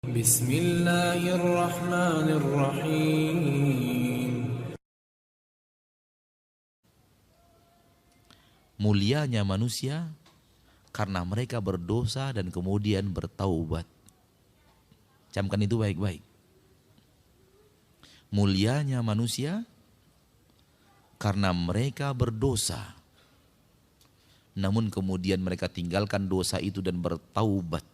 Bismillahirrahmanirrahim. Mulianya manusia karena mereka berdosa dan kemudian bertaubat. Camkan itu baik-baik. Mulianya manusia karena mereka berdosa, namun kemudian mereka tinggalkan dosa itu dan bertaubat.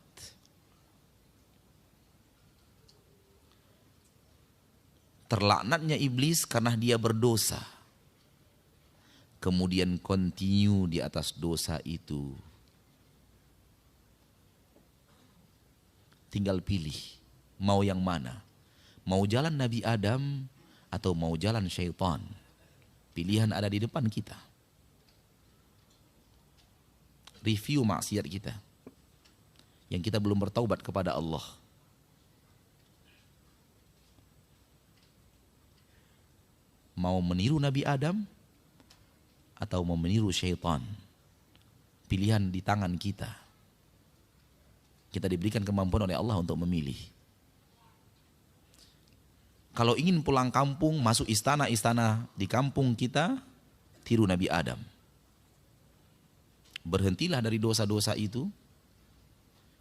Terlaknatnya iblis karena dia berdosa, kemudian continue di atas dosa itu. Tinggal pilih mau yang mana, mau jalan Nabi Adam atau mau jalan syaitan. Pilihan ada di depan kita. Review maksiat kita yang kita belum bertaubat kepada Allah. Mau meniru Nabi Adam atau mau meniru syaitan? Pilihan di tangan kita. Kita diberikan kemampuan oleh Allah untuk memilih. Kalau ingin pulang kampung, masuk istana-istana di kampung kita, tiru Nabi Adam. Berhentilah dari dosa-dosa itu,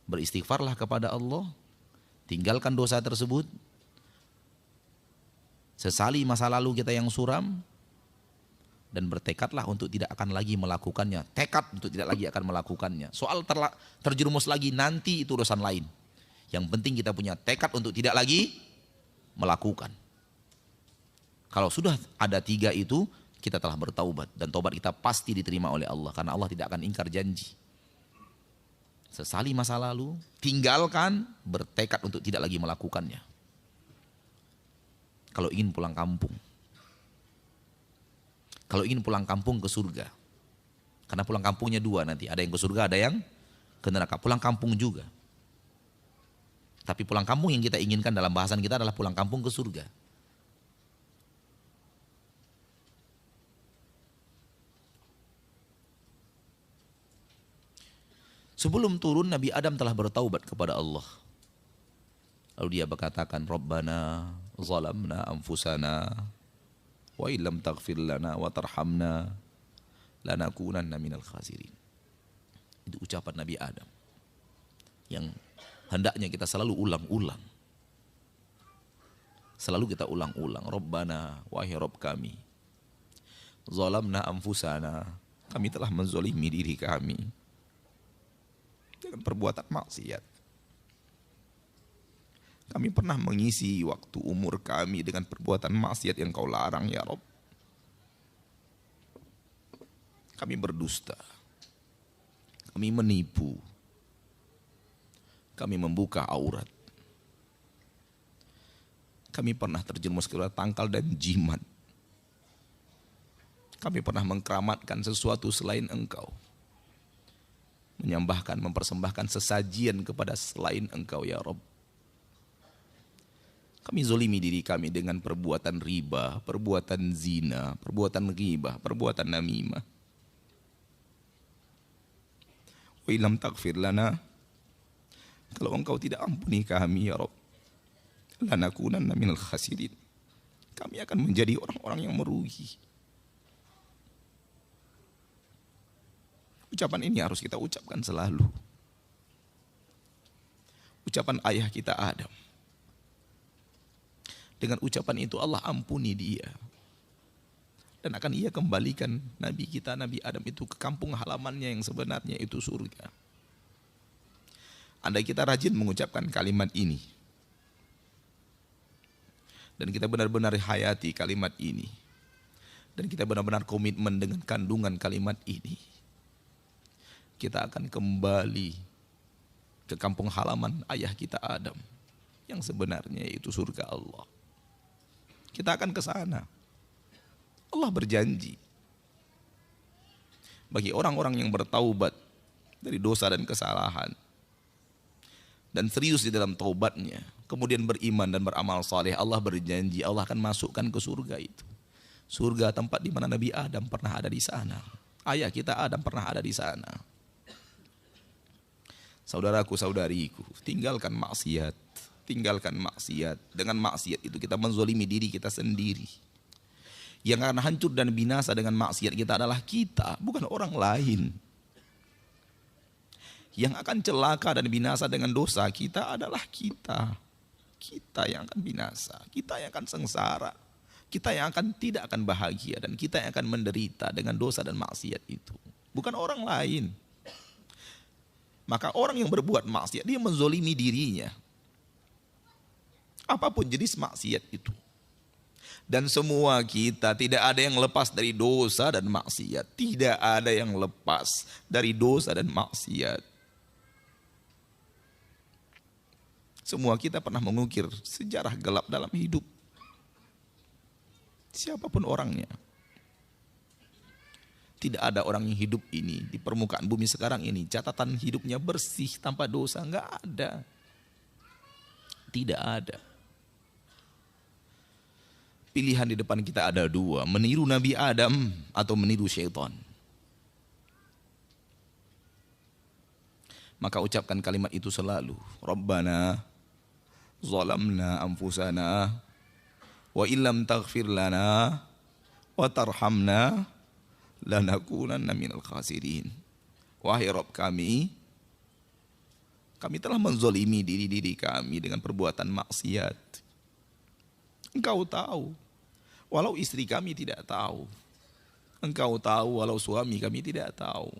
beristighfarlah kepada Allah, tinggalkan dosa tersebut, sesali masa lalu kita yang suram, dan bertekadlah untuk tidak akan lagi melakukannya. Tekad untuk tidak lagi akan melakukannya. Soal terjerumus lagi nanti itu urusan lain. Yang penting kita punya tekad untuk tidak lagi melakukan. Kalau sudah ada 3 itu, kita telah bertaubat. Dan taubat kita pasti diterima oleh Allah. Karena Allah tidak akan ingkar janji. Sesali masa lalu, tinggalkan, bertekad untuk tidak lagi melakukannya. Kalau ingin pulang kampung. Kalau ingin pulang kampung ke surga. Karena pulang kampungnya 2 nanti. Ada yang ke surga, ada yang ke neraka. Pulang kampung juga. Tapi pulang kampung yang kita inginkan dalam bahasan kita adalah pulang kampung ke surga. Sebelum turun Nabi Adam telah bertaubat kepada Allah. Lalu dia berkatakan, Rabbana zalamna anfusana wa illam taghfir lana wa tarhamna lanakunanna minal khasirin. Itu ucapan Nabi Adam yang hendaknya kita selalu ulang-ulang. Selalu kita ulang-ulang. Rabbana, wahai Rabb kami, zalamna anfusana, kami telah menzalimi diri kami dengan perbuatan maksiat. Kami pernah mengisi waktu umur kami dengan perbuatan maksiat yang Kau larang ya Rabb. Kami berdusta, kami menipu, kami membuka aurat, kami pernah terjerumus ke dalam tangkal dan jimat, kami pernah mengkeramatkan sesuatu selain Engkau, menyembahkan, mempersembahkan sesajian kepada selain Engkau ya Rabb. Kami zolimi diri kami dengan perbuatan riba, perbuatan zina, perbuatan ghibah, perbuatan namimah. Wa illam taghfir lana, kalau Engkau tidak ampuni kami ya Rabb, lanakunanna minal khasirin, kami akan menjadi orang-orang yang merugi. Ucapan ini harus kita ucapkan selalu. Ucapan ayah kita Adam. Dengan ucapan itu Allah ampuni dia. Dan akan ia kembalikan Nabi kita, Nabi Adam itu ke kampung halamannya yang sebenarnya itu surga. Andai kita rajin mengucapkan kalimat ini. Dan kita benar-benar hayati kalimat ini. Dan kita benar-benar komitmen dengan kandungan kalimat ini. Kita akan kembali ke kampung halaman ayah kita Adam. Yang sebenarnya itu surga Allah. Kita akan ke sana. Allah berjanji bagi orang-orang yang bertaubat dari dosa dan kesalahan dan serius di dalam taubatnya, kemudian beriman dan beramal saleh, Allah berjanji Allah akan masukkan ke surga itu. Surga tempat di mana Nabi Adam pernah ada di sana. Ayah kita Adam pernah ada di sana. Saudaraku, saudariku, tinggalkan maksiat. tinggalkan maksiat. Dengan maksiat itu kita menzolimi diri kita sendiri. Yang akan hancur dan binasa dengan maksiat kita adalah kita, bukan orang lain. Yang akan celaka dan binasa dengan dosa kita adalah kita. Kita yang akan binasa, kita yang akan sengsara, kita yang tidak akan bahagia, dan kita yang akan menderita dengan dosa dan maksiat itu. Bukan orang lain. Maka orang yang berbuat maksiat, dia menzolimi dirinya. Apapun jenis maksiat itu. Dan semua kita tidak ada yang lepas dari dosa dan maksiat. Tidak ada yang lepas dari dosa dan maksiat. Semua kita pernah mengukir sejarah gelap dalam hidup. Siapapun orangnya. Tidak ada orang yang hidup ini di permukaan bumi sekarang ini catatan hidupnya bersih tanpa dosa. Enggak ada. Tidak ada. Pilihan di depan kita ada dua. Meniru Nabi Adam atau meniru syaitan. Maka ucapkan kalimat itu selalu. Rabbana zalamna anfusana wa illam taghfir lana wa tarhamna lanakunanna minal khasirin. Wahai Rabb kami telah menzolimi diri-diri kami dengan perbuatan maksiat. Engkau tahu, walau istri kami tidak tahu. Engkau tahu walau suami kami tidak tahu.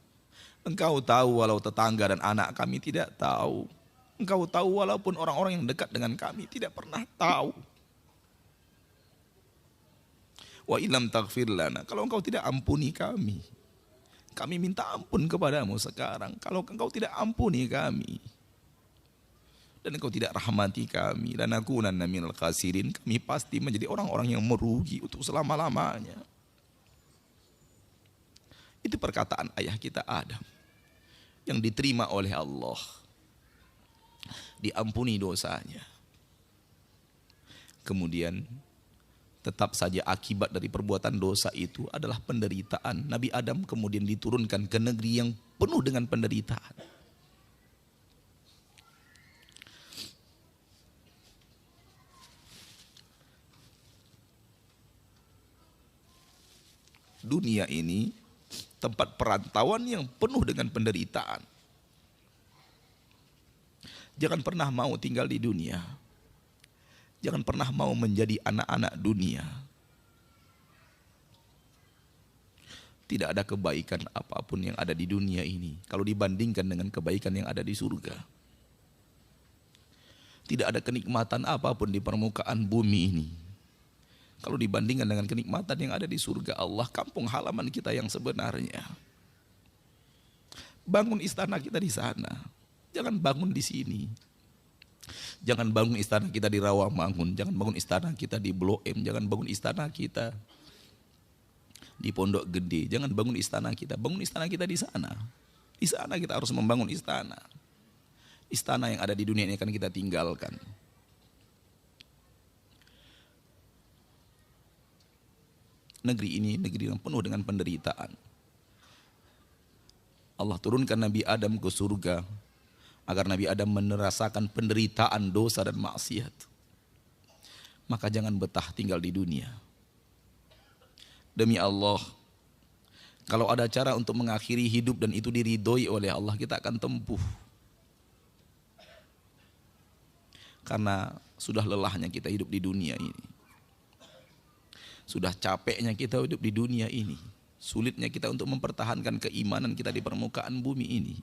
Engkau tahu walau tetangga dan anak kami tidak tahu. Engkau tahu walaupun orang-orang yang dekat dengan kami tidak pernah tahu. Wa illam taghfir lana, kalau engkau tidak ampuni kami minta ampun kepadamu sekarang. Kalau engkau tidak ampuni kami dan engkau tidak rahmati kami, lanakunanna minal khasirin, kami pasti menjadi orang-orang yang merugi untuk selama-lamanya. Itu perkataan ayah kita Adam yang diterima oleh Allah. Diampuni dosanya. Kemudian tetap saja akibat dari perbuatan dosa itu adalah penderitaan. Nabi Adam kemudian diturunkan ke negeri yang penuh dengan penderitaan. Dunia ini tempat perantauan yang penuh dengan penderitaan. Jangan pernah mau tinggal di dunia. Jangan pernah mau menjadi anak-anak dunia. Tidak ada kebaikan apapun yang ada di dunia ini kalau dibandingkan dengan kebaikan yang ada di surga. Tidak ada kenikmatan apapun di permukaan bumi ini kalau dibandingkan dengan kenikmatan yang ada di surga Allah, kampung halaman kita yang sebenarnya. Bangun istana kita di sana. Jangan bangun di sini. Jangan bangun istana kita di Rawamangun. Jangan bangun istana kita di Blok M. Jangan bangun istana kita di Pondok Gede. Jangan bangun istana kita. Bangun istana kita di sana. Di sana kita harus membangun istana. Istana yang ada di dunia ini akan kita tinggalkan. Negeri ini negeri yang penuh dengan penderitaan. Allah turunkan Nabi Adam ke surga agar Nabi Adam merasakan penderitaan dosa dan maksiat. Maka jangan betah tinggal di dunia. Demi Allah, kalau ada cara untuk mengakhiri hidup dan itu diridhoi oleh Allah, kita akan tempuh. Karena sudah lelahnya kita hidup di dunia ini. Sudah capeknya kita hidup di dunia ini. Sulitnya kita untuk mempertahankan keimanan kita di permukaan bumi ini.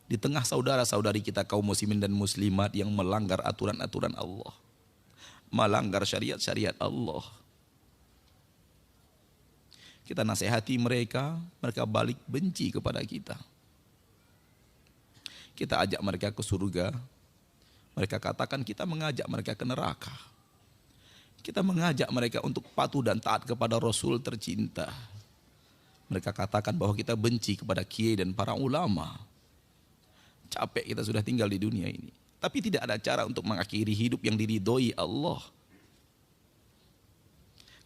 Di tengah saudara-saudari kita kaum muslimin dan muslimat yang melanggar aturan-aturan Allah. Melanggar syariat-syariat Allah. Kita nasihati mereka, mereka balik benci kepada kita. Kita ajak mereka ke surga, mereka katakan kita mengajak mereka ke neraka. Kita mengajak mereka untuk patuh dan taat kepada Rasul tercinta. Mereka katakan bahwa kita benci kepada kiai dan para ulama. Capek kita sudah tinggal di dunia ini. Tapi tidak ada cara untuk mengakhiri hidup yang diridhoi Allah.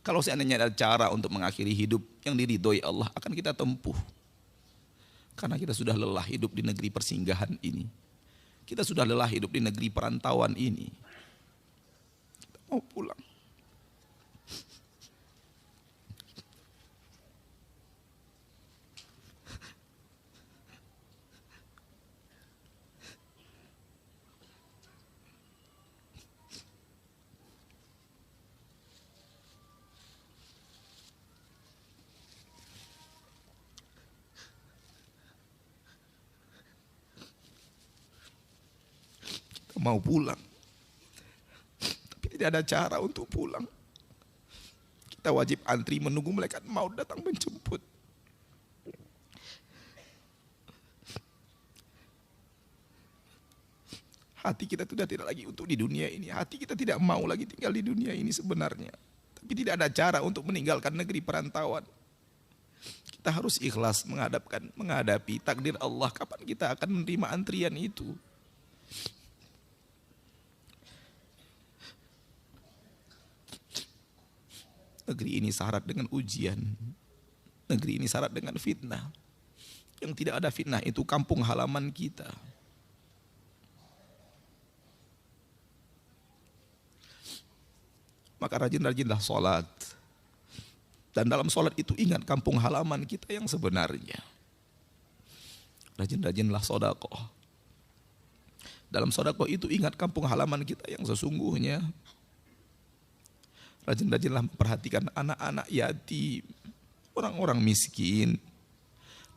Kalau seandainya ada cara untuk mengakhiri hidup yang diridhoi Allah, akan kita tempuh. Karena kita sudah lelah hidup di negeri persinggahan ini. Kita sudah lelah hidup di negeri perantauan ini. Kita mau pulang. Mau pulang, tapi tidak ada cara untuk pulang. Kita wajib antri menunggu malaikat maut datang menjemput. Hati kita sudah tidak lagi untuk di dunia ini. Hati kita tidak mau lagi tinggal di dunia ini sebenarnya. Tapi tidak ada cara untuk meninggalkan negeri perantauan. Kita harus ikhlas menghadapi takdir Allah. Kapan kita akan menerima antrian itu? Negeri ini syarat dengan ujian. Negeri ini syarat dengan fitnah. Yang tidak ada fitnah itu kampung halaman kita. Maka rajin-rajinlah sholat. Dan dalam sholat itu ingat kampung halaman kita yang sebenarnya. Rajin-rajinlah sedekah. Dalam sedekah itu ingat kampung halaman kita yang sesungguhnya. Rajin-rajinlah memperhatikan anak-anak yatim, orang-orang miskin.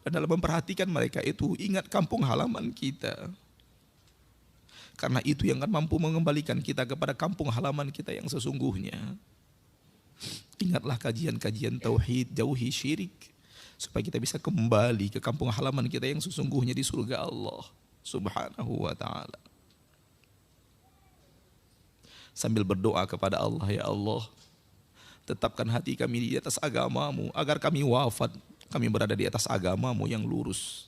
Dan dalam memperhatikan mereka itu ingat kampung halaman kita. Karena itu yang akan mampu mengembalikan kita kepada kampung halaman kita yang sesungguhnya. Ingatlah kajian-kajian tauhid, jauhi syirik. Supaya kita bisa kembali ke kampung halaman kita yang sesungguhnya di surga Allah Subhanahu wa ta'ala. Sambil berdoa kepada Allah, ya Allah, tetapkan hati kami di atas agamamu, agar kami wafat, kami berada di atas agamamu yang lurus.